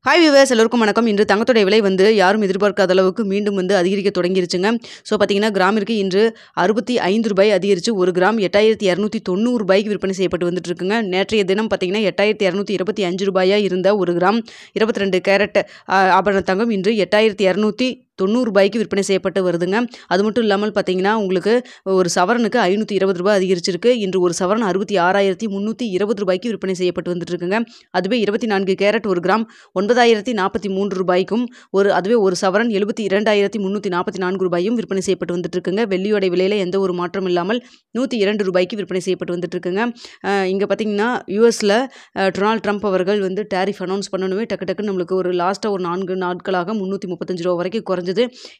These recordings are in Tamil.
ஹாய் வியூவர்ஸ் எல்லோருக்கும் வணக்கம். இன்று தங்கத்தோடைய விலை வந்து யாரும் எதிர்பார்க்காத அளவுக்கு மீண்டும் வந்து அதிகரிக்க தொடங்கிருச்சுங்க. ஸோ பார்த்தீங்கன்னா கிராமிற்கு இன்று ₹65 அதிகரித்து ஒரு கிராம் ₹8290 விற்பனை செய்யப்பட்டு வந்துட்டு இருக்குங்க. நேற்றைய தினம் பார்த்தீங்கன்னா ₹8225 இருந்த ஒரு கிராம் 22 கேரட் ஆபரண தங்கம் இன்று ₹8290 விற்பனை செய்யப்பட்டு வருதுங்க. அது மட்டும் இல்லாமல் பார்த்தீங்கன்னா உங்களுக்கு ஒரு சவரனுக்கு ₹520 அதிகரிச்சிருக்கு. இன்று ஒரு சவரன் ₹66,320 விற்பனை செய்யப்பட்டு வந்துட்டு இருக்குங்க. அதுவே 24 கேரட் ஒரு கிராம் ₹9,043க்கும் அதுவே ஒரு சவரன் ₹72,344 விற்பனை செய்யப்பட்டு வந்துட்டு இருக்குங்க. வெள்ளியோட விலையில எந்த ஒரு மாற்றம் இல்லாமல் ₹102 விற்பனை செய்யப்பட்டு வந்துட்டு இருக்குங்க. இங்கே பார்த்தீங்கன்னா யூஎஸ்ல டொனால்ட் ட்ரம்ப் அவர்கள் வந்து டேரிஃப் அனௌன்ஸ் பண்ணணுமே டக்குன்னு நம்மளுக்கு ஒரு லாஸ்ட்டாக ஒரு 4 நாட்களாக ₹335 வரைக்கும் குறைஞ்சது.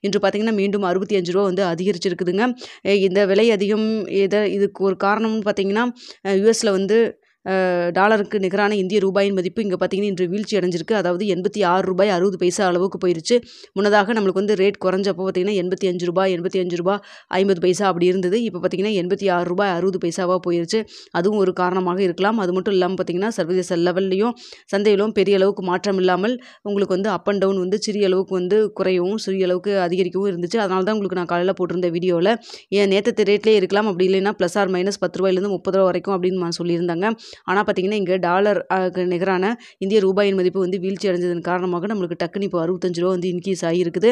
இன்று பார்த்தீங்கன்னா மீண்டும் ₹65 வந்து அதிகரிச்சிருக்குதுங்க. இந்த விலை அதிகம் இதுக்கு ஒரு காரணம்னு பார்த்தீங்கன்னா யூஎஸ்ல வந்து டாலருக்கு நிகரான இந்திய ரூபாயின் மதிப்பு இங்கே பார்த்தீங்கன்னா இன்று வீழ்ச்சி அடைஞ்சிருக்கு. அதாவது ₹86.60 அளவுக்கு போயிருச்சு. முன்னதாக நம்மளுக்கு வந்து ரேட் குறைஞ்சப்போ பார்த்தீங்கன்னா ₹85 ₹85.50 அப்படி இருந்தது. இப்போ பார்த்தீங்கன்னா ₹86.60 போயிருச்சு. அதுவும் ஒரு காரணமாக இருக்கலாம். அது மட்டும் இல்லாமல் பார்த்தீங்கன்னா சர்வதேச லெவல்லையும் சந்தையிலும் பெரிய அளவுக்கு மாற்றம் இல்லாமல் உங்களுக்கு வந்து அப் அண்ட் டவுன் வந்து சிறிய அளவுக்கு வந்து குறையவும் சிறிய அளவுக்கு அதிகரிக்கவும் இருந்துச்சு. அதனால தான் உங்களுக்கு நான் காலையில் போட்டிருந்த வீடியோவில் நேற்று ரேட்லேயே இருக்கலாம், அப்படி இல்லைன்னா ப்ளஸ் ஆர் மைனஸ் ₹10 ₹30 வரைக்கும் அப்படின்னு நான் சொல்லியிருந்தாங்க. ஆனால் பார்த்தீங்கன்னா இங்கே டாலர் நிகரான இந்திய ரூபாயின் மதிப்பு வந்து வீழ்ச்சி அடைஞ்சதன் காரணமாக நம்மளுக்கு டக்குன்னு இப்போ ₹65 வந்து இன்க்ரீஸ் ஆகியிருக்குது.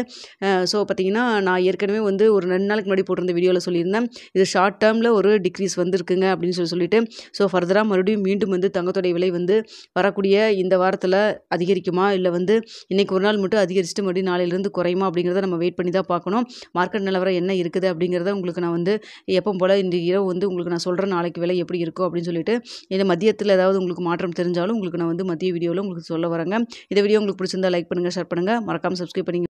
ஸோ பார்த்தீங்கன்னா நான் ஏற்கனவே வந்து ஒரு 2 நாளைக்கு முன்னாடி போட்டிருந்த வீடியோவில் சொல்லியிருந்தேன், இது ஷார்ட் டேர்மில் ஒரு டிக்ரீஸ் வந்திருக்குங்க அப்படின்னு சொல்லிட்டு ஸோ ஃபர்தராக மறுபடியும் மீண்டும் வந்து தங்கத்தோடைய விலை வந்து வரக்கூடிய இந்த வாரத்தில் அதிகரிக்குமா, இல்லை வந்து இன்றைக்கி ஒரு நாள் மட்டும் அதிகரிச்சுட்டு மறுபடியும் நாளையிலேருந்து குறையுமா அப்படிங்கிறத நம்ம வெயிட் பண்ணி தான் பார்க்கணும். மார்க்கெட் நிலவரம் என்ன இருக்குது அப்படிங்கிறத உங்களுக்கு நான் வந்து எப்பவும் போல் இன்று இரவு வந்து உங்களுக்கு நான் சொல்கிறேன் நாளைக்கு விலை எப்படி இருக்கும் அப்படின்னு சொல்லிட்டு. இந்த மதியத்தில் ஏதாவது உங்களுக்கு மாற்றம் தெரிஞ்சாலும் உங்களுக்கு நான் வந்து மதிய வீடியோவில் உங்களுக்கு சொல்ல வரேங்க. இந்த வீடியோ உங்களுக்கு பிடிச்சிருந்தா லைக் பண்ணுங்கள், ஷேர் பண்ணுங்கள், மறக்காமல் சப்ஸ்கிரைப் பண்ணிங்க.